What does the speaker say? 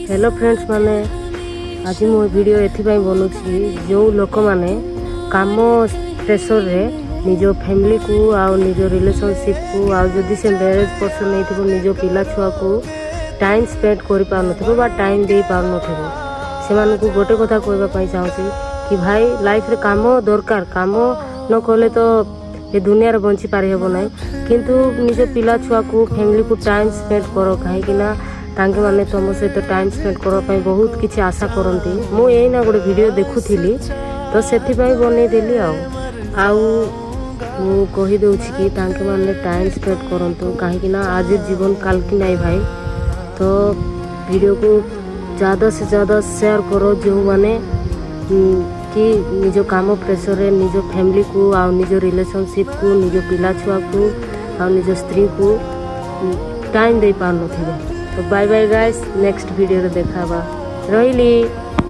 Hello friends माने आज मो वीडियो एथिपाई बनूची जो लोक माने काम प्रेशर रे निजो फैमिली को आउ निजो रिलेशनशिप को आउ जदि से मैरिज पर्सन नहीं थो निजो पिला छुआ को टाइम स्पेंड कर पार बा टाइम दे पार से गोटे कथा कहवाई चाहूँगी कि भाई लाइफ रे काम दरकार काम न कले तो ये दुनिया रे बंची पारि हेबो नाही किंतु निज पिला छुआ को फैमिली को टाइम स्पेंड करो कहीं तांके माने तुम सहित टाइम स्पेंड करने बहुत किसी आशा करती मु यही गोटे वीडियो देखुली तो से बनईदेली कहीदे कि तांके माने टाइम स्पेंड करूँ कहीं आज जीवन काल की नहीं भाई। तो वीडियो को ज़्यादा से ज़्यादा शेयर करो जो माने कि निज काम प्रेशर रे निज फैमिली को आ निज रिलेशनशिप को निज पिला छुआ को आ निज स्त्री को टाइम दे पार न। तो bye bye guys next video रे देखा रही।